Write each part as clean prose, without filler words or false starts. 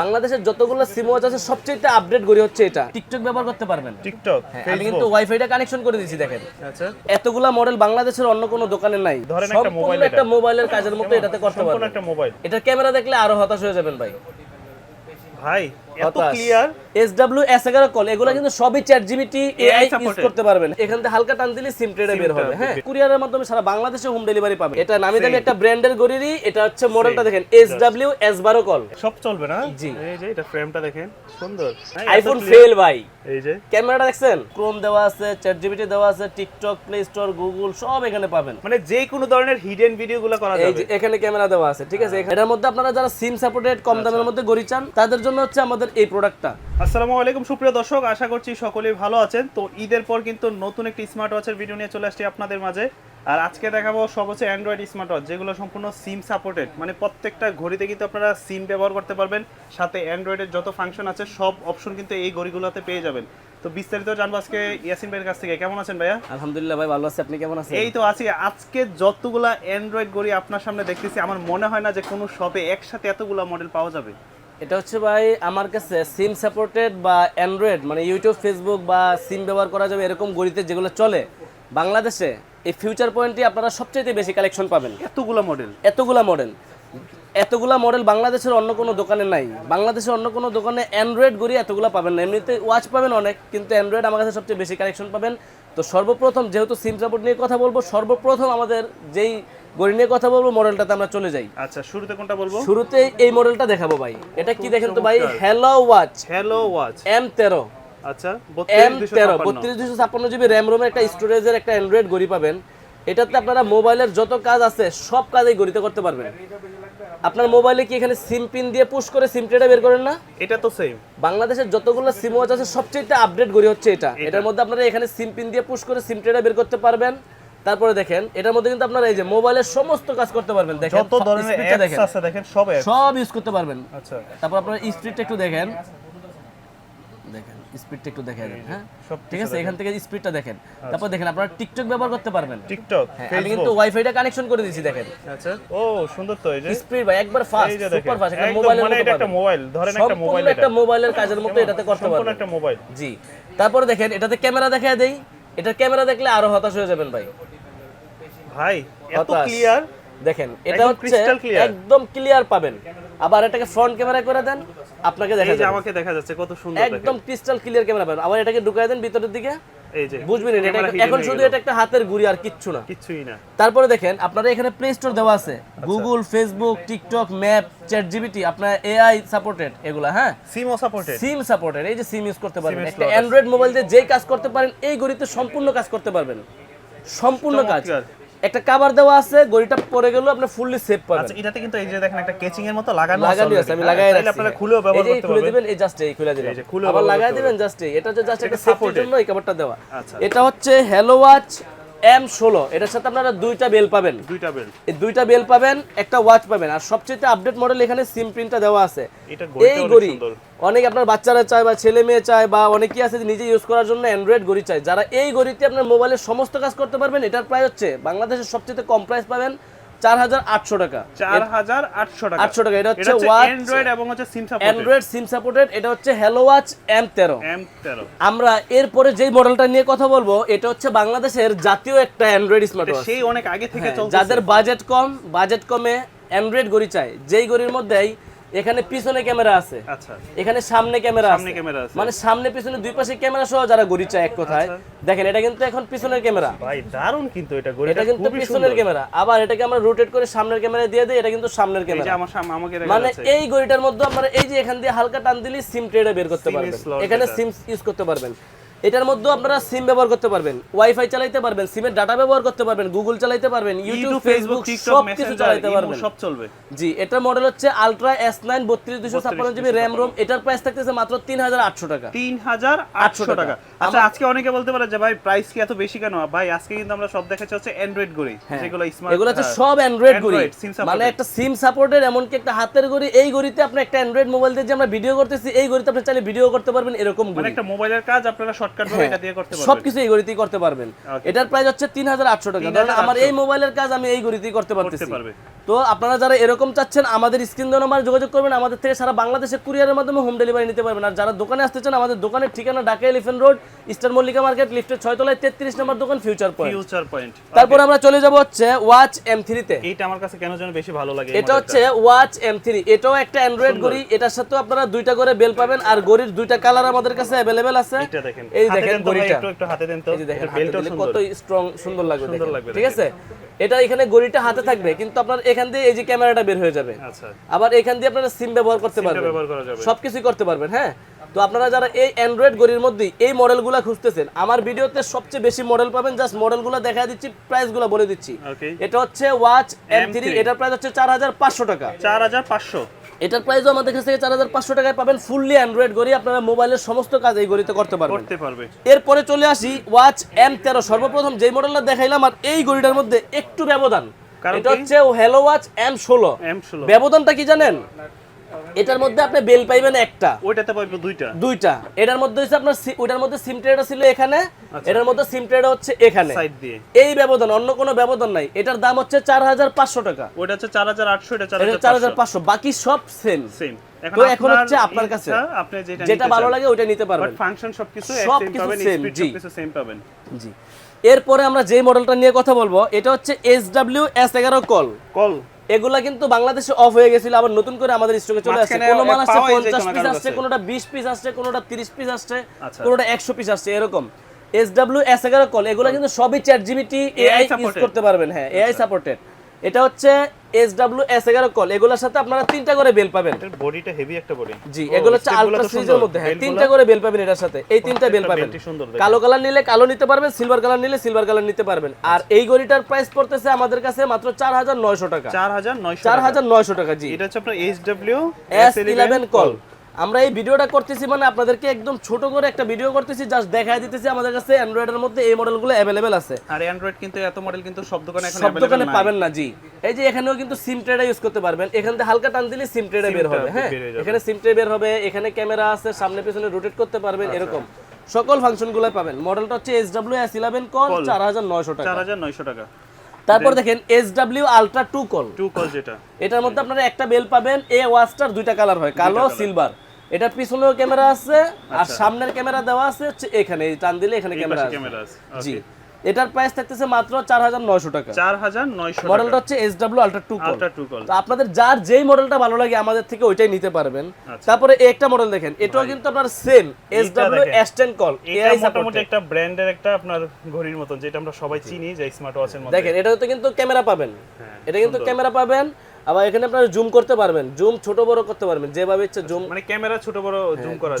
বাংলাদেশের যতগুলো সিম ওয়াচ আছে সবচেয়ে আপডেট গড়ি হচ্ছে এটা। টিকটক ব্যবহার করতে পারবেন। টিকটক আমি কিন্তু ওয়াইফাইটা কানেকশন করে দিয়েছি দেখেন। আচ্ছা, এতগুলা মডেল বাংলাদেশের অন্য কোনো দোকানে নাই। ধরেন একটা মোবাইল, একটা মোবাইলের কাজের মতো এটাতে করতে পারবেন। সম্পূর্ণ একটা মোবাইল। এটার ক্যামেরা দেখলে আরো হতাশ হয়ে যাবেন ভাই। ভাই এত ক্লিয়ার। SW S11 কল এগুলো কিন্তু সবই ChatGPT AI ইউজ করতে পারবেন। এখান থেকে হালকা টান দিলে সিম ট্রেডে বের হবে। হ্যাঁ, কুরিয়ারের মাধ্যমে সারা বাংলাদেশে হোম ডেলিভারি পাবেন। এটা নামি দামি একটা ব্র্যান্ডের গড়িরই। এটা হচ্ছে মডেলটা দেখেন SW S12 কল। সব চলবে না? জি, এই যে এটা ফ্রেমটা দেখেন, সুন্দর। আইফোন ফেল ভাই। এই যে ক্যামেরাটা দেখছেন, ক্রোম দেওয়া আছে, ChatGPT দেওয়া আছে, টিকটক, প্লে স্টোর, গুগল সব এখানে পাবেন। মানে যে কোনো ধরনের হিডেন ভিডিওগুলো করা এই যাবে। যে এখানে ক্যামেরা দেওয়া আছে, ঠিক আছে। এটার মধ্যে আপনারা যারা সিম সাপোর্টেড কম দামের মধ্যে গড়ি চান তাদের জন্য হচ্ছে আমাদের এই প্রোডাক্টটা। আসসালামু আলাইকুম সুপ্রিয় দর্শক, আশা করছি সকলেই ভালো আছেন। তো ঈদের পর কিন্তু নতুন একটি স্মার্ট ওয়াচের ভিডিও নিয়ে চলে আসছি আপনাদের মাঝে। আর আজকে দেখাবো সব হচ্ছে অ্যান্ড্রয়েড স্মার্ট ওয়াচ, যেগুলো সম্পূর্ণ সিম সাপোর্টেড। মানে প্রত্যেকটা ঘড়িতে কিন্তু আপনারা সিম ব্যবহার করতে পারবেন, সাথে অ্যান্ড্রয়েডের যত ফাংশন আছে সব অপশন কিন্তু এই ঘড়িগুলোতে পেয়ে যাবেন। তো বিস্তারিত জানবো আজকে ইয়াসিন ভাইয়ের কাছ থেকে। কেমন আছেন ভাইয়া? আলহামদুলিল্লাহ ভাই, ভালো আছি। আপনি কেমন আছেন? এই তো আছি। আজকে যতগুলা অ্যান্ড্রয়েড ঘড়ি আপনার সামনে দেখতেছি, আমার মনে হয় না যে কোনো শপে একসাথে এতগুলা মডেল পাওয়া যাবে। এটা হচ্ছে ভাই আমার কাছে সিম সাপোর্টেড বা অ্যান্ড্রয়েড মানে ইউটিউব, ফেসবুক বা সিম ব্যবহার করা যাবে এরকম গড়িতে যেগুলো চলে বাংলাদেশে, এই ফিউচার পয়েন্টে আপনারা সবচেয়ে বেশি কালেকশন পাবেন। এতগুলা মডেল বাংলাদেশের অন্য কোনো দোকানে নাই। বাংলাদেশের অন্য কোনো দোকানে অ্যান্ড্রয়েড গড়ি এতগুলা পাবেন না। এমনিতে ওয়াচ পাবেন অনেক, কিন্তু অ্যান্ড্রয়েড আমার কাছে সবচেয়ে বেশি কালেকশন পাবেন। তো সর্বপ্রথম যেহেতু সিম সাপোর্ট নিয়ে কথা বলবো, সর্বপ্রথম আমাদের যেই গড়ি নিয়ে কথা বলবো মডেলটাতে আমরা চলে যাই। আচ্ছা, শুরুতে কোনটা বলবো? শুরুতে এই মডেলটা দেখাবো ভাই। এটা কি দেখেন তো ভাই, হ্যালো ওয়াচ M13। আচ্ছা, M13 3256 জিবি র্যাম রোমের একটা স্টোরেজের একটা অ্যান্ড্রয়েড গড়ি পাবেন। এটাতে আপনারা মোবাইলের যত কাজ আছে সব কাজ এই গড়িতে করতে পারবেন। আপনার মোবাইলে কি এখানে সিম পিন দিয়ে পুশ করে সিম ট্রেডে বের করেন না? এটা তো সেম। বাংলাদেশের যতগুলো সিম ওয়াচ আছে সবচেয়ে আপডেট গড়ি হচ্ছে এটা। এটার মধ্যে আপনারা এখানে সিম পিন দিয়ে পুশ করে সিম ট্রেডে বের করতে পারবেন। তারপরে দেখেন এটার মধ্যে কিন্তু আপনারা এই যে মোবাইলের সমস্ত কাজ করতে পারবেন। দেখেন যত ধরনের অ্যাপস আছে দেখেন সব ইউজ করতে পারবেন। আচ্ছা, তারপর আপনারা স্পিডটা একটু দেখেন স্পিডটা একটু দেখেন। হ্যাঁ, ঠিক আছে, এখান থেকে স্পিডটা দেখেন। তারপর দেখেন আপনারা টিকটক ব্যবহার করতে পারবেন। টিকটক, আমি কিন্তু ওয়াইফাইটা কানেকশন করে দিয়েছি দেখেন। আচ্ছা, ও সুন্দর তো। এই যে স্পিড ভাই একবার ফাস্ট, সুপার ফাস্ট। একটা মোবাইলের মতো। এটা একটা মোবাইল, ধরেন একটা মোবাইল, একটা মোবাইলের কাজের মতো এটাতে করতে পারবেন। সম্পূর্ণ একটা মোবাইল। জি, তারপরে দেখেন এটাতে ক্যামেরা দেখায় দেই। এটার ক্যামেরা দেখলে আরো হতাশ হয়ে যাবেন ভাই। ভাই এত ক্লিয়ার দেখেন, এটা হচ্ছে একদম ক্লিয়ার পাবেন। আবার এটাকে ফ্রন্ট ক্যামেরা করে দেন, আপনাকে দেখা যাবে। এই যে আমাকে দেখা যাচ্ছে কত সুন্দর, একদম ক্রিস্টাল ক্লিয়ার ক্যামেরা পাবেন। আবার এটাকে ঢুকায় দেন ভিতরের দিকে, এই যে বুঝবেন এটা এখন শুধু এটা একটা হাতের গুড়ি আর কিছুই না। তারপরে দেখেন আপনারা এখানে প্লে স্টোর দেওয়া আছে, Google, Facebook, TikTok, map, ChatGPT, আপনার AI সাপোর্টেড এগুলা। হ্যাঁ, সিম সাপোর্টেড। এই যে সিম ইউজ করতে পারবেন। একটা অ্যান্ড্রয়েড মোবাইল দিয়ে যেই কাজ করতে পারেন এই ঘড়িতে সম্পূর্ণ কাজ করতে পারবেন। সম্পূর্ণ কাজ। একটা কভার দেওয়া আছে, ঘড়িটা পরে গেল আপনি ফুললি সেভ পাবেন। আচ্ছা, এটাতে কিন্তু এই যে দেখেন একটা কেচিং এর মতো লাগানো আছে। আমি লাগাই রাখছি, আপনারা খুলেও ব্যবহার করতে পারবেন। খুলে দিবেন, এই জাস্ট এই খুলে দিবেন, আবার লাগাই দিবেন জাস্ট এই। এটা জাস্ট একটা সাপোর্টের জন্য এই কভারটা দেওয়া। এটা হচ্ছে হ্যালো ওয়াচ M16। এটার সাথে আপনারা দুইটা বেল পাবেন। এই দুইটা বেল পাবেন, একটা ওয়াচ পাবেন। আর সবচেয়ে আপডেট মডেল এখানে সিম প্রিন্টটা দেওয়া আছে। এই ঘড়ি অনেক আপনার বাচ্চারা চায় বা ছেলে মেয়ে চায় বা অনেকেই আছে নিজে ইউজ করার জন্য অ্যান্ড্রয়েড ঘড়ি চায়। যারা এই ঘড়িতে আপনার মোবাইলের সমস্ত কাজ করতে পারবেন। এটার প্রাইস হচ্ছে বাংলাদেশের সবচেয়ে কম প্রাইস পাবেন 4800 টাকা। 4800 টাকা। এটা হচ্ছে ওয়াচ অ্যান্ড্রয়েড এবং হচ্ছে SIM supported. Android SIM supported. এটা হচ্ছে হ্যালো ওয়াচ M13। আমরা এরপরে যেই মডেলটা নিয়ে কথা বলবো এটা হচ্ছে বাংলাদেশের জাতীয় একটা অ্যান্ড্রয়েড স্মার্ট ওয়াচ। সেই অনেক আগে থেকে চলছে। যাদের বাজেট কমে অ্যান্ড্রয়েড ঘড়ি চাই, যেই ঘড়ির মধ্যেই এখানে পিছনে ক্যামেরা আছে, আচ্ছা, এখানে সামনে ক্যামেরা আছে। মানে সামনে পিছনে দুই পাশে ক্যামেরা সহ যারা ঘড়ি চায় এক কথায়। দেখেন এটা কিন্তু এখন পিছনের ক্যামেরা। ভাই দারুণ কিন্তু এটা কিন্তু পিছনের ক্যামেরা। আবার এটাকে আমরা রোটেট করে সামনের ক্যামেরা দিয়ে দেই, এটা কিন্তু সামনের ক্যামেরা। মানে এই ঘড়িটার মধ্যে আমরা এই যে এখান দিয়ে হালকা টান দিলে সিম ট্রেডে বের করতে পারবেন। এখানে সিম ইউজ করতে পারবেন। এটার মধ্যে আপনারা সিম ব্যবহার করতে পারবেন, ওয়াইফাই চালাতে পারবেন, সিমের ডাটা ব্যবহার করতে পারবেন, গুগল চালাতে পারবেন, ইউটিউব, ফেসবুক সব কিছু চালাতে পারবেন, সব চলবে। জি, এটার মডেল হচ্ছে ultra S9 3256 GB RAM ROM. এটার প্রাইস থাকতেছে মাত্র 3800 টাকা। 3800 টাকা। আচ্ছা, আজকে অনেকে বলতে পারে যে ভাই প্রাইস কি এত বেশি কেন? ভাই আজকে কিন্তু আমরা সব দেখাচ্ছি হচ্ছে অ্যান্ড্রয়েড ঘড়ি, যেগুলো স্মার্ট, এগুলো হচ্ছে সব অ্যান্ড্রয়েড ঘড়ি। মানে একটা সিম সাপোর্টেড, এমনকি একটা হাতের ঘড়ি। এই ঘড়িতে আপনি একটা অ্যান্ড্রয়েড মোবাইল দিয়ে যে আমরা ভিডিও করতেছি এই ঘড়িতে আপনি চাইলে ভিডিও করতে পারবেন এরকম ঘড়ি। মানে একটা মোবাইলের কাজ আপনারা শর্টকাট ভাবে এটা দিয়ে করতে পারবেন। সবকিছু এই ঘড়িতেই করতে পারবেন। এটার প্রাইস হচ্ছে 3800 টাকা। ধরেন আমার এই মোবাইলের কাজ আমি এই ঘড়িতেই করতে পারতেছি। তো আপনারা যারা এরকম চাচ্ছেন আমাদের স্ক্রিন দেওয়া নাম্বারে যোগাযোগ করবেন, আমাদের থেকে সারা বাংলাদেশে কুরিয়ারের মাধ্যমে হোম ডেলিভারি নিতে পারবেন। আর যারা দোকানে আসতে চান আমাদের দোকানের ঠিকানা Dhaka elephant road, eastern Mallika market, লিফটের 6 তলায় 33 নম্বর দোকান, ফিউচার পয়েন্ট। তারপর আমরা চলে যাব হচ্ছে ওয়াচ M3 তে। এইটা আমার কাছে কেন যেন বেশি ভালো লাগে। এটা হচ্ছে ওয়াচ M3, এটাও একটা অ্যান্ড্রয়েড ঘড়ি। এটার সাথে আপনারা দুইটা করে বেল পাবেন, আর ঘড়ির দুইটা কালার আমাদের কাছে अवेलेबल আছে। এটা দেখেন, এই দেখেন ঘড়িটা একটু হাতে দেন তো, এই যে দেখেন বেলটা কত স্ট্রং, সুন্দর লাগবে দেখেন, ঠিক আছে। এটা এখানে ঘড়িটা হাতে থাকবে, কিন্তু আপনার এখান দিয়ে এই যে ক্যামেরাটা বের হয়ে যাবে। আচ্ছা, আবার এখান দিয়ে আপনারা সিম ব্যবহার করতে পারবেন, সবকিছু করতে পারবেন। হ্যাঁ, তো আপনারা যারা এই অ্যান্ড্রয়েড ঘড়ির মধ্যে এই মডেলগুলো খুঁজতেছেন, আমার ভিডিওতে সবচেয়ে বেশি মডেল পাবেন। জাস্ট মডেলগুলো দেখা দিচ্ছি, প্রাইসগুলো বলে দিচ্ছি। এটা হচ্ছে ওয়াচ M3, এটার প্রাইস হচ্ছে 4500 টাকা। 4500, এটার প্রাইসও আমাদের কাছ থেকে 4500 টাকায় পাবেন। ফুললি অ্যান্ড্রয়েড ঘড়ি, আপনারা মোবাইলের সমস্ত কাজ এই ঘড়িতে করতে পারবে। এরপরে চলে আসি ওয়াচ M13। সর্বপ্রথম যেই মডেলটা দেখাইলাম, আর এই ঘড়িটার মধ্যে একটু ব্যবধান। এটা হচ্ছে হ্যালো ওয়াচ M16। ব্যবধানটা কি জানেন? এটার মধ্যে আপনি বেল পাইবেন একটা, ওইটাতে পাইবেন দুইটা। এটার মধ্যে হচ্ছে আপনার ওটার মধ্যে সিম ট্রেটা ছিল এখানে, এটার মধ্যে সিম ট্রেটা হচ্ছে এখানে সাইড দিয়ে। এই ব্যবধান, অন্য কোনো ব্যবধান নাই। এটার দাম হচ্ছে 4500 টাকা। ওইটা হচ্ছে 4800, এটা 4500, বাকি সব সেম। তো এখন হচ্ছে আপনার কাছে আপনি যেটা ভালো লাগে ওটা নিতে পারবেন। ফাংশন সবকিছু সেম পাবেন। জি। এরপরে আমরা যে মডেলটা নিয়ে কথা বলবো, এটা হচ্ছে SW-S11 কল। এগুলা কিন্তু বাংলাদেশে অফ হয়ে গেছিল, আবার নতুন করে আমাদের স্টকে চলে আসছে। কোন মাল আসছে 50 পিস আসছে, কোনটা 20 পিস আসছে, কোনটা 30 পিস আসছে, কোনটা 100 পিস আসছে, এরকম। SW-S11 কল, এগুলা কিন্তু সবই ChatGPT AI ইউজ করতে পারবেন। হ্যাঁ, AI সাপোর্টেড। এটা হচ্ছে SW-S11 কল। এগুলোর সাথে আপনারা 3টা করে বেল পাবেন। এর বডিটা হেভি একটা বডি। জি, এগুলো হচ্ছে আলট্রা সিরিজের মধ্যে। হ্যাঁ, 3টা করে বেল পাবেন এটার সাথে। এই 3টা বেল পাবেন। কালো কালার নিলে কালো নিতে পারবেন, সিলভার কালার নিলে সিলভার কালার নিতে পারবেন। আর এই ঘড়িটার প্রাইস পড়তেছে আমাদের কাছে মাত্র 4900 টাকা। 4900 টাকা। জি, এটা হচ্ছে আপনার SW-S11 কল। আমরা এই ভিডিওটা করতেছি মানে আপনাদেরকে একদম ছোট করে একটা ভিডিও করতেছি, জাস্ট দেখায় দিতেছি আমাদের কাছে অ্যান্ড্রয়েডের মধ্যে এই মডেলগুলো अवेलेबल আছে। আর অ্যান্ড্রয়েড কিন্তু এত মডেল কিন্তু সব দোকানে এখন সব দোকানে পাবেন না। জি, এই যে এখানেও কিন্তু সিম ট্রেটা ইউজ করতে পারবেন। এখান থেকে হালকা টান দিলে সিম ট্রেটা বের হবে। হ্যাঁ, এখানে সিম ট্রে বের হবে, এখানে ক্যামেরা আছে, সামনে পেছনে রোটেট করতে পারবেন, এরকম সকল ফাংশনগুলো পাবেন। মডেলটা হচ্ছে SW-S11 কল, 4900 টাকা। 4900 টাকা। তারপর দেখেন SW Ultra 2 কল। যেটা, এটার মধ্যে আপনারা একটা বেল পাবেন। এই ওয়াচটার দুইটা কালার হয়, কালো সিলভার। এটার পিছনেও ক্যামেরা আছে, আর সামনের ক্যামেরা দেওয়া আছে হচ্ছে এখানে, টান দিলে এখানে ক্যামেরা আছে। জি, এটার প্রাইস থাকতেছে মাত্র 4900 টাকা। 4900 টাকা। মডেলটা হচ্ছে SW Ultra 2 কল। তো আপনাদের যার যেই মডেলটা ভালো লাগে আমাদের থেকে ওইটাই নিতে পারবেন। তারপরে একটা মডেল দেখেন, এটাও কিন্তু আপনার সেম SW-S10 কল। এটা মোটামুটি একটা ব্র্যান্ডের একটা আপনার ঘড়ির মতন, যেটা আমরা সবাই চিনি যে স্মার্ট ওয়াচের মধ্যে। দেখেন, এটাতে কিন্তু ক্যামেরা পাবেন। এটা কিন্তু ক্যামেরা পাবেন, আবার এখানে আপনারা জুম করতে পারবেন, জুম ছোট বড় করতে পারবেন, যেভাবে ইচ্ছে জুম, মানে ক্যামেরা ছোট বড়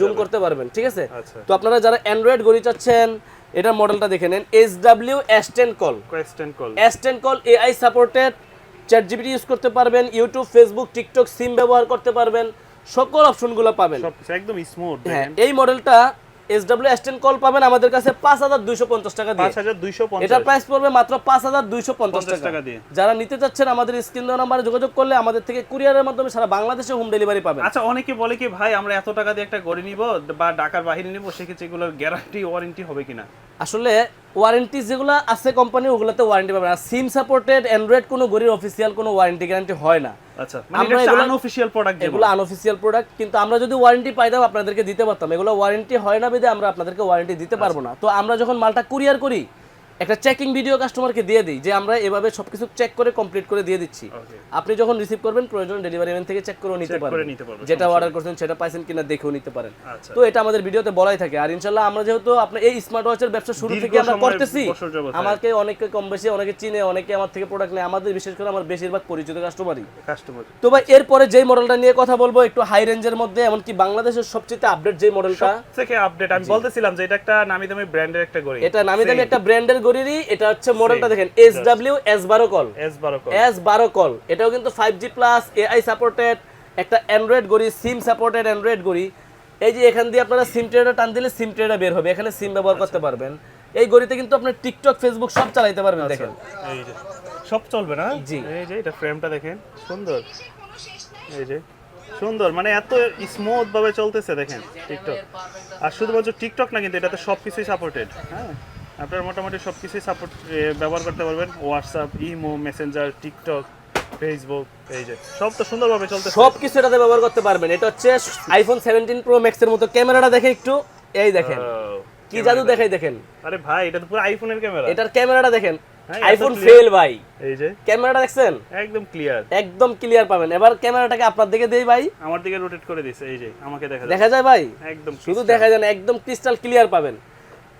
জুম করতে পারবেন। ঠিক আছে। তো আপনারা যারা অ্যান্ড্রয়েড ঘড়ি চাচ্ছেন, এটার মডেলটা দেখে নেন, SW-S10 call. S10 call AI supported, ChatGPT use করতে পারবেন, ইউটিউব, ফেসবুক, টিকটক, সিম ব্যবহার করতে পারবেন, সকল অপশনগুলো পাবেন, সবকিছু একদম স্মুথ। হ্যাঁ, এই মডেলটা SW-S10 কল পাবেন আমাদের কাছে 5250 টাকা দিয়ে। 5250। এটার প্রাইস পড়বে মাত্র 5250 টাকা দিয়ে। যারা নিতে চাচ্ছেন আমাদের স্ক্রিন দেওয়া নম্বরে যোগাযোগ করলে আমাদের থেকে কুরিয়ারের মাধ্যমে সারা বাংলাদেশে হোম ডেলিভারি পাবেন। আচ্ছা, অনেকে বলে কি ভাই আমরা এত টাকা দিয়ে একটা ঘড়ি নিব বা ঢাকার বাইরে নিব, সেক্ষেত্রে এগুলোর গ্যারান্টি ওয়ারেন্টি হবে কিনা? আসলে ওয়ারেন্টি যেগুলো আছে কোম্পানি, ওগুলোতে ওয়ারেন্টি পাবেন। আর সিম সাপোর্টেড অ্যান্ড্রয়েড কোনো ঘড়ির অফিসিয়াল কোনো ওয়ারেন্টি গ্যারান্টি হয় না। আচ্ছা, মানে এটা আনঅফিশিয়াল প্রোডাক্ট, এগুলো আনঅফিশিয়াল প্রোডাক্ট। কিন্তু আমরা যদি ওয়ারেন্টি পাইতাম আপনাদেরকে দিতে পারতাম। এগুলো ওয়ারেন্টি হয় না বিধে আমরা আপনাদেরকে ওয়ারেন্টি দিতে পারবো না। তো আমরা যখন মালটা কুরিয়ার করি, একটা চেকিং ভিডিও কাস্টমারকে দিয়ে দিই যে আমরা এভাবে সবকিছু চেক করে কমপ্লিট করে দিয়ে দিচ্ছি। আপনি যখন রিসিভ করবেন, প্রয়োজন ডেলিভারি ম্যান থেকে চেক করে নিতে পারেন, যেটা অর্ডার করছেন সেটা পাইছেন কিনা দেখেও নিতে পারেন। তো এটা আমাদের ভিডিওতে বলাই থাকে। আর ইনশাআল্লাহ আমরা যেহেতু আপনার এই স্মার্ট ওয়াচের ব্যবসা শুরু থেকে আমরা করতেছি, আমাকে অনেকে কম বেশি, অনেকে চিনে, অনেকে আমার থেকে প্রোডাক্ট নেয়। আমাদের বিশেষ করে আমার বেশিরভাগ পরিচিত কাস্টমার। তো ভাই, এরপরে যেই মডেলটা নিয়ে কথা বলবো একটু হাই রেঞ্জের মধ্যে, এমনকি বাংলাদেশের সবচেয়ে আপডেট যে মডেলটা থেকে আপডেট, আমি বলতেছিলাম যে এটা একটা নামি দামি ব্র্যান্ডের একটা ঘড়ি। এটা নামি দামি একটা ব্র্যান্ডের ঘড়িরই। এটা হচ্ছে মডেলটা দেখেন, SW-S12 কল। S12 কল, এটাও কিন্তু 5G প্লাস AI সাপোর্টেড একটা অ্যান্ড্রয়েড ঘড়ি, সিম সাপোর্টেড অ্যান্ড্রয়েড ঘড়ি। এই যে এখান দিয়ে আপনারা সিম ট্রেটা টান দিলে সিম ট্রেটা বের হবে, এখানে সিম ব্যবহার করতে পারবেন। এই ঘড়িতে কিন্তু আপনি টিকটক, ফেসবুক সব চালাতে পারবেন। দেখেন, এই যে সব চলবে না। জি, এই যে এটা ফ্রেমটা দেখেন, সুন্দর, এই যে সুন্দর, মানে এত স্মুথ ভাবে চলতেছে দেখেন টিকটক। আর শুধুমাত্র টিকটক না, কিন্তু এটাতে সবকিছুই সাপোর্টেড। হ্যাঁ, আপনারা মোটামুটি সবকিছুই সাপোর্ট ব্যবহার করতে পারবেন। WhatsApp, imo, Messenger, TikTok Facebook, এই যে সব তো সুন্দরভাবে চলতেছে। সব কিছু এটাতে ব্যবহার করতে পারবেন। এটা হচ্ছে আইফোন 17 প্রো ম্যাক্স এর মতো। ক্যামেরাটা দেখেন একটু, এই দেখেন কি জাদু দেখাই দেখেন। আরে ভাই এটা তো পুরো আইফোনের ক্যামেরা। এটার ক্যামেরাটা দেখেন, হ্যাঁ, আইফোন এত ফেল ভাই। এই যে ক্যামেরাটা দেখছেন একদম ক্লিয়ার, একদম ক্লিয়ার পাবেন। এবার ক্যামেরাটাকে আপনার দিকে দেই ভাই, আমার দিকে রোটেট করে দিছে, এই যে আমাকে দেখা যায় ভাই, একদম শুধু দেখা যায় না, একদম ক্রিস্টাল ক্লিয়ার পাবেন।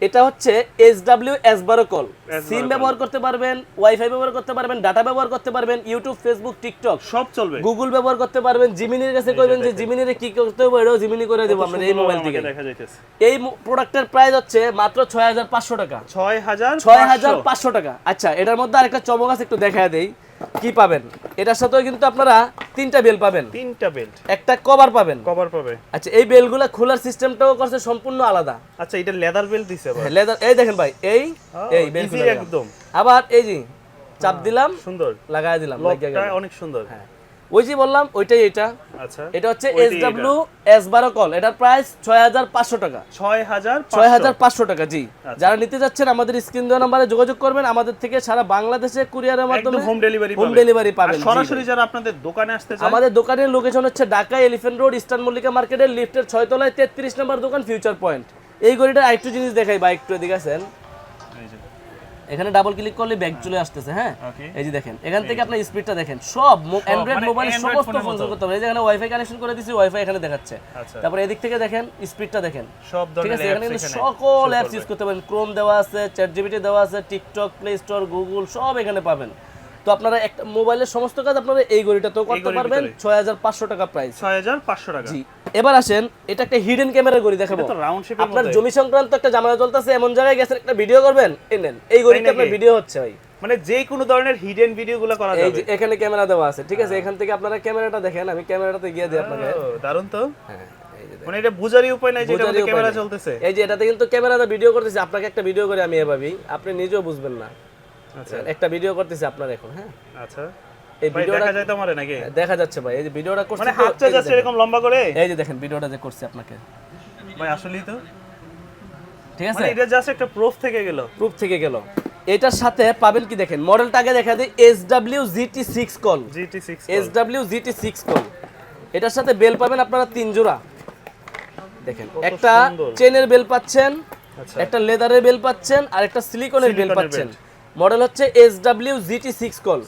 এটা হচ্ছে SW-S12 কল। সিম ব্যবহার করতে পারবেন, ওয়াইফাই ব্যবহার করতে পারবেন, ডাটা ব্যবহার করতে পারবেন, ইউটিউব, ফেসবুক, টিকটক সব চলবে। গুগল ব্যবহার করতে পারবেন। জিমিনির কাছে কইবেন যে জিমিনিরে কি করতে হবে, এটাও জিমিনি করে দেব আমরা এই মোবাইল থেকে। দেখা যাইতেছে এই প্রোডাক্টের প্রাইস হচ্ছে মাত্র 6500 টাকা। 6500 টাকা। আচ্ছা, এটার মধ্যে আরেকটা চমক আছে, একটু দেখায় দেই কি পাবেন। এটার সাথেও কিন্তু আপনারা 3টা বেল পাবেন, 3টা বেল্ট, একটা কভার পাবেন। কভার পাবে। আচ্ছা, এই বেলগুলো খোলার সিস্টেমটাও করছে সম্পূর্ণ আলাদা। আচ্ছা, এটা লেদার বেল্ট দিছে ভাই, লেদার। এই দেখেন ভাই, এই বেল খুলে একদম। আবার এই যে চাপ দিলাম, সুন্দর লাগায় দিলাম, লকটা অনেক সুন্দর। হ্যাঁ, ওই যে বললাম ওইটাই এটা। আচ্ছা, এটা হচ্ছে SW-S12 কল। এটার প্রাইস 6500 টাকা। 6500 টাকা, জি। যারা নিতে যাচ্ছেন আমাদের স্ক্রিন দেওয়া নম্বরে যোগাযোগ করবেন। আমাদের থেকে সারা বাংলাদেশে কুরিয়ারের মাধ্যমে হোম ডেলিভারি পাবেন। সরাসরি যারা আপনাদের দোকানে আসতে চান, আমাদের দোকানের লোকেশন হচ্ছে Dhaka elephant road, eastern Mallika মার্কেটের লিফটের 6 তলায় 33 নম্বর দোকান, ফিউচার পয়েন্ট। এই গড়িটা আরেকটু জিনিস দেখাই ভাই, একটু এদিকে আসেন। এখানে ডাবল ক্লিক করলে ব্যাক চলে আসতেছে। হ্যাঁ, এই যে দেখেন, এখান থেকে আপনি স্পিডটা দেখেন, সব অ্যান্ড্রয়েড মোবাইল সমস্ত ফাংশন করতে পারবেন। এই যে এখানে ওয়াইফাই কানেকশন করে দিয়েছি, ওয়াইফাই এখানে দেখাচ্ছে। তারপর এদিক থেকে দেখেন স্পিডটা দেখেন, সব ঠিক আছে। ধরনের এখানে সকল অ্যাপস ইউজ করতে পারেন। ক্রোম দেওয়া আছে, চ্যাটজিপিটি দেওয়া আছে, টিকটক, প্লে স্টোর, গুগল সব এখানে পাবেন। তো আপনারা একটা মোবাইলের সমস্ত কাজ আপনারা এই গড়িটাতেও করতে পারবেন। 6500 টাকা প্রাইস। 6500 টাকা। জি, এবার আসেন, এটা একটা হিডেন ক্যামেরা গড়ি দেখাবো। এটা তো রাউন্ড শেপের মধ্যে। আপনার জমি সংক্রান্ত একটা ঝামেলা চলতেছে, এমন জায়গায় গেছেন একটা ভিডিও করবেন, এই নেন এই গড়িটা আপনার ভিডিও হচ্ছে ভাই। মানে যে কোনো ধরনের হিডেন ভিডিওগুলো করা যাবে। এই যে এখানে ক্যামেরা দেওয়া আছে, ঠিক আছে। এখান থেকে আপনারা ক্যামেরাটা দেখেন, আমি ক্যামেরাতে গিয়ে দিই আপনাকে। দারুণ তো। হ্যাঁ, এই যে মানে এটা বুঝারই উপায় নাই যে এটাতে ক্যামেরা চলতেছে। এই যে এটাতে কিন্তু ক্যামেরাতে ভিডিও করতেছি, আপনাকে একটা ভিডিও করে আমি এভাবেই, আপনি নিজেও বুঝবেন না। আচ্ছা, একটা ভিডিও করতেছি আপনার এখন। হ্যাঁ, আচ্ছা, এই ভিডিওটা দেখা যায় তোমারে নাকি? দেখা যাচ্ছে ভাই, এই যে ভিডিওটা করছি, মানে হাতটা যাচ্ছে এরকম লম্বা করে। এই যে দেখেন ভিডিওটা যে করছি আপনাকে ভাই, আসলেই তো, ঠিক আছে। মানে এটা জাস্ট একটা প্রুফ থেকে গেল। এটার সাথে পাবেন কি দেখেন, মডেলটা আগে দেখা দিই, SW-GT6 কল। SW-GT6 call. এটার সাথে বেল পাবেন আপনারা 3 জোড়া। দেখেন, একটা চেনের বেল পাচ্ছেন, একটা লেদারের বেল পাচ্ছেন, আর একটা সিলিকনের বেল পাচ্ছেন। মডেল হচ্ছে SW-GT6 কল।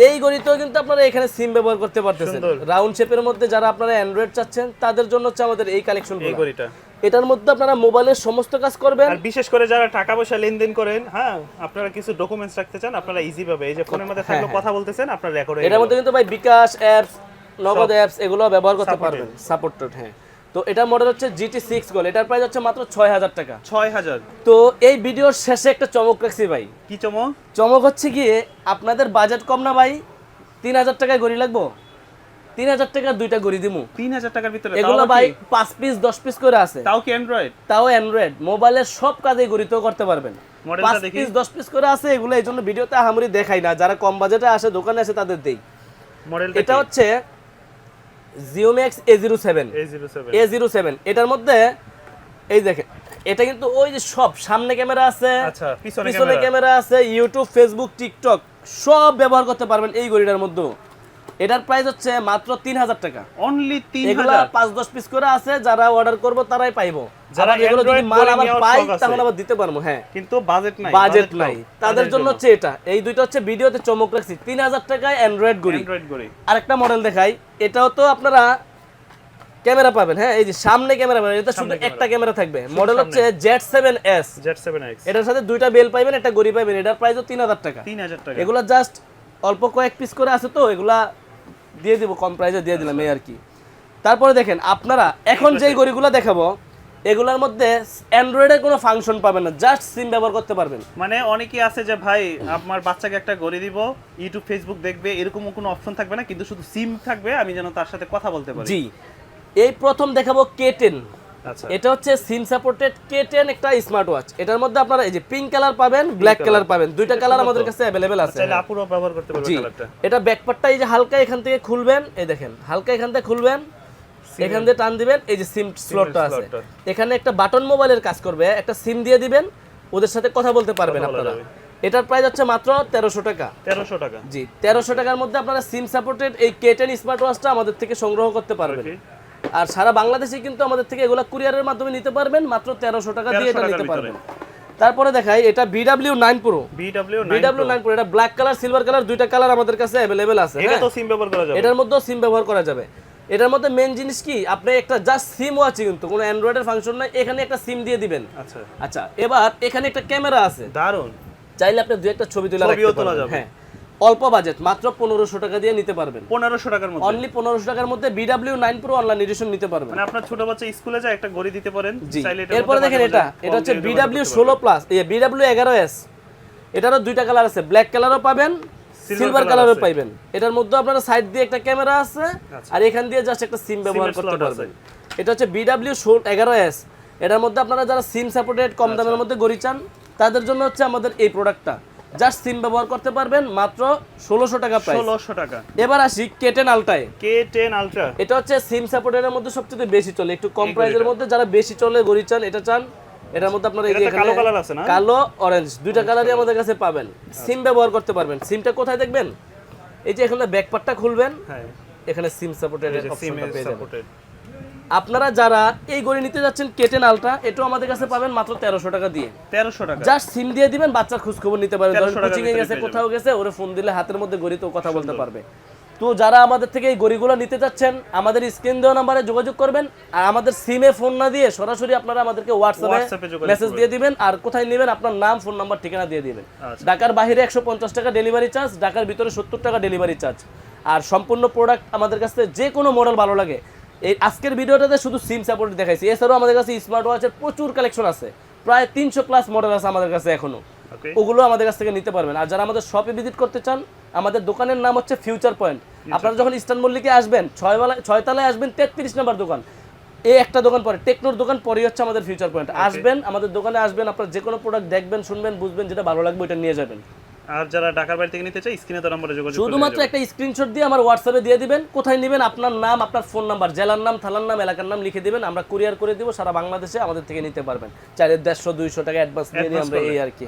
এই গড়িতেও কিন্তু আপনারা এখানে সিম ব্যবহার করতে পারতেছেন। রাউন্ড শেপের মধ্যে যারা আপনারা অ্যান্ড্রয়েড চাচ্ছেন তাদের জন্য হচ্ছে আমাদের এই কালেকশন। এই গড়িটা, এটার মধ্যে আপনারা মোবাইলের সমস্ত কাজ করবেন। আর বিশেষ করে যারা টাকা পয়সা লেনদেন করেন, হ্যাঁ, আপনারা কিছু ডকুমেন্টস রাখতে চান, আপনারা ইজি ভাবে এই যে ফোনের মধ্যে থাকলে কথা বলতেছেন, আপনারা রেকর্ড হয়ে এটার মধ্যে কিন্তু ভাই বিকাশ অ্যাপস, নগদ অ্যাপস এগুলো ব্যবহার করতে পারবেন, সাপোর্টেড। হ্যাঁ, তো এটার মডেল হচ্ছে GT6 কল। এটার প্রাইস হচ্ছে মাত্র 6000 টাকা। 6000। তো এই ভিডিওর শেষে একটা চমক রাখছি ভাই। কি চমক? চমক হচ্ছে গিয়ে, আপনাদের বাজেট কম না ভাই, 3000 টাকায় গড়ি লাগবো, 3000 টাকার দুইটা গড়ি দিমু। 3000 টাকার ভিতরে এগুলো ভাই 5 পিস 10 পিস করে আছে। তাও কি অ্যান্ড্রয়েড? তাও অ্যান্ড্রয়েড মোবাইলের সব কাজে গড়িতেও করতে পারবেন। মডেলটা 5 দেখি। পিস 10 পিস করে আছে এগুলো, এই জন্য ভিডিওতে আহামরি দেখাই না। যারা কম বাজেটে আসে, দোকানে আসে, তাদের দেই। মডেলটা এটা হচ্ছে Xiaomi A07। এটার মধ্যে এই দেখেন, এটা কিন্তু ওই যে সব সামনে ক্যামেরা আছে, আচ্ছা, পিছনে ক্যামেরা আছে, ইউটিউব, ফেসবুক, টিকটক সব ব্যবহার করতে পারবেন এই গড়িটার মধ্যে। এটার প্রাইস হচ্ছে মাত্র 3000 টাকা। অনলি 3000। এগুলা 5-10 পিস করে আছে, যারা অর্ডার করব তারাই পাইবো। যারা এগুলো যদি মাল আবার পাই তাহলে আবার দিতে পারবো। হ্যাঁ, কিন্তু বাজেট নাই, তাদের জন্য হচ্ছে এটা। এই দুইটা হচ্ছে ভিডিওতে চমক রাখছি। 3000 টাকায় অ্যান্ড্রয়েড গড়ি। আরেকটা মডেল দেখাই, এটাও তো আপনারা ক্যামেরা পাবেন। হ্যাঁ, এই যে সামনে ক্যামেরা পাবেন, এটা শুধু একটা ক্যামেরা থাকবে। মডেল হচ্ছে Z7S। এটার সাথে দুইটা বেল পাইবেন, একটা গড়ি পাইবেন। এটার প্রাইসও 3000 টাকা। এগুলা জাস্ট অল্প কয়েক পিস করে আছে, তো এগুলা দিয়ে দিব, কম প্রাইসে দিয়ে দিলাম এই আর কি। তারপরে দেখেন, আপনারা এখন যেই গড়িগুলো দেখাবো এগুলোর মধ্যে অ্যান্ড্রয়েডের কোনো ফাংশন পাবেন না, জাস্ট সিম ব্যবহার করতে পারবেন। মানে অনেকেই আছে যে ভাই আমার বাচ্চাকে একটা গড়ি দিব, ইউটিউব, ফেসবুক দেখবে, এরকম কোনো অপশন থাকবে না, কিন্তু শুধু সিম থাকবে, আমি যেন তার সাথে কথা বলতে পারি। জি, এই প্রথম দেখাবো K10। আচ্ছা, এটা হচ্ছে সিম সাপোর্টেড K10 একটা স্মার্ট ওয়াচ। এটার মধ্যে আপনারা এই যে পিঙ্ক কালার পাবেন, ব্ল্যাক কালার পাবেন, দুইটা কালার আমাদের কাছে अवेलेबल আছে। চাইলে আপুরাও ব্যবহার করতে পারবে কালারটা। এটা ব্যাকপার্টটা এই যে হালকা এখান থেকে খুলবেন, এই দেখেন হালকা এখান থেকে খুলবেন, এখান দিয়ে টান দিবেন, এই যে সিম স্লটটা আছে, এখানে একটা বাটন মোবাইলের কাজ করবে, একটা সিম দিয়ে দিবেন, ওদের সাথে কথা বলতে পারবেন আপনারা। এটার প্রাইস হচ্ছে মাত্র 1300 টাকা। 1300 টাকা, জি 1300 টাকার মধ্যে আপনারা সিম সাপোর্টেড এই K10 স্মার্ট ওয়াচটা আমাদের থেকে সংগ্রহ করতে পারবেন। আর সারা বাংলাদেশে কিন্তু আমাদের থেকে এগুলা কুরিয়ারের মাধ্যমে নিতে পারবেন, মাত্র 1300 টাকা দিয়ে এটা নিতে পারবেন। তারপরে দেখাই এটা BW9 Pro। BW9 Pro এটা ব্ল্যাক কালার সিলভার কালার দুইটা কালার আমাদের কাছে अवेलेबल আছে। এটা তো সিম ব্যবহার করা যাবে, এটার মধ্যেও সিম ব্যবহার করা যাবে। এটার মধ্যে মেইন জিনিস কি, আপনি একটা জাস্ট সিম আছে, কিন্তু কোনো অ্যান্ড্রয়েডের ফাংশন নাই, এখানে একটা সিম দিয়ে দিবেন। আচ্ছা আচ্ছা, এবার এখানে একটা ক্যামেরা আছে, দারুন, চাইলে আপনি দুই একটা ছবি তুলে রাখতে পারবেন। হ্যাঁ, অল্প বাজেট মাত্র 1500 টাকা দিয়ে নিতে পারবেন। 1500 টাকার মধ্যে, অনলি 1500 টাকার মধ্যে BW9 Pro অনলাইন এডিশন নিতে পারবেন। মানে আপনার ছোট বাচ্চা স্কুলে যায় একটা ঘড়ি দিতে পারেন চাইলে। এটা এরপরে দেখেন এটা হচ্ছে BW16 প্লাস, এই BW11s। এটারও দুইটা কালার আছে, ব্ল্যাক কালারও পাবেন, সিলভার কালারও পাবেন। এটার মধ্যে আপনারা সাইড দিয়ে একটা ক্যামেরা আছে, আর এখান দিয়ে জাস্ট একটা সিম ব্যবহার করতে পারবেন। এটা হচ্ছে BW11s। এটার মধ্যে আপনারা যারা সিম সাপোর্টেড কম দামের মধ্যে ঘড়ি চান, তাদের জন্য হচ্ছে আমাদের এই প্রোডাক্টটা। জাস্ট সিম ব্যবহার করতে পারবেন, মাত্র 1600 টাকা প্রাইস। 1600 টাকা। এবার আসি K10 Ultra। K10 Ultra এটা হচ্ছে সিম সাপোর্টের মধ্যে সবচেয়ে বেশি চলে, একটু কম প্রাইসের মধ্যে যারা বেশি চলে ঘড়ি চান, এটা চান। এটার মধ্যে আপনারা এই যে কালো কালার আছে না, কালো অরেঞ্জ দুইটা কালারই আমাদের কাছে পাবেন। সিম ব্যবহার করতে পারবেন। সিমটা কোথায় দেখবেন, এই যে এখানে ব্যাক পার্টটা খুলবেন, হ্যাঁ এখানে সিম সাপোর্টেড অপশনটা পেয়ে যাবেন। সাপোর্টেড। আপনারা যারা এই ঘড়ি নিতে যাচ্ছেন K10 Ultra, এটাও আমাদের কাছে পাবেন মাত্র 1300 টাকা দিয়ে। 1300 টাকা, জাস্ট সিম দিয়ে দিবেন, বাচ্চার খোঁজ খবর নিতে পারবেন। ধরেন 1300 টাকার কোচিং এ ভিতরে গেছে, পেয়ে কোথাও গেছে, ওরে ফোন দিলে হাতের মধ্যে ঘড়ি তো কথা বলতে পারবে। তো যারা আমাদের থেকে এই ঘড়িগুলো নিতে যাচ্ছেন, আমাদের স্ক্রিন দেওয়া নম্বরে যোগাযোগ করবেন। আর আমাদের সিমে ফোন না দিয়ে সরাসরি আপনারা আমাদেরকে হোয়াটসঅ্যাপে মেসেজ দিয়ে দিবেন, আর কোথায় নেবেন আপনার নাম, ফোন নাম্বার, ঠিকানা দিয়ে দিবেন। ঢাকার বাইরে 150 টাকা ডেলিভারি চার্জ, ঢাকার ভিতরে 70 টাকা ডেলিভারি চার্জ। আর সম্পূর্ণ প্রোডাক্ট আমাদের কাছে যে কোনো মডেল ভালো লাগে। এই আজকের ভিডিওটাতে শুধু সিম সাপোর্ট দেখাইছি, এছাড়াও আমাদের কাছে স্মার্ট ওয়াচের প্রচুর কালেকশন আছে, প্রায় 300 প্লাস মডেল আছে আমাদের কাছে এখনো। ওগুলো আমাদের কাছ থেকে নিতে পারবেন। আর যারা আমাদের শপে ভিজিট করতে চান, আমাদের দোকানের নাম হচ্ছে ফিউচার পয়েন্ট। আপনারা যখন ইস্টার্ন মল্লিকে আসবেন, 6 তলায় আসবেন, 33 নম্বর দোকান, এই একটা দোকান পরে টেকনোর দোকান পরে হচ্ছে আমাদের ফিউচার পয়েন্ট। আসবেন, আমাদের দোকানে আসবেন, আপনারা যে কোনো প্রোডাক্ট দেখবেন, শুনবেন, বুঝবেন, যেটা ভালো লাগবে ওটা নিয়ে যাবেন। আর যারা ঢাকার বাইরে থেকে নিতে চায়, স্ক্রিনে তো নম্বরে যোগাযোগ করুন। শুধুমাত্র একটা স্ক্রিনশট দিয়ে আমার হোয়াটসঅ্যাপে দিয়ে দিবেন, কোথায় নেবেন, আপনার নাম, আপনার ফোন নাম্বার, জেলার নাম, থানার নাম, এলাকার নাম লিখে দিবেন, আমরা কুরিয়ার করে দিব। সারা বাংলাদেশে আমাদের থেকে নিতে পারবেন। 150, 200 টাকা অ্যাডভান্স নিয়ে আমরা এই আর কি।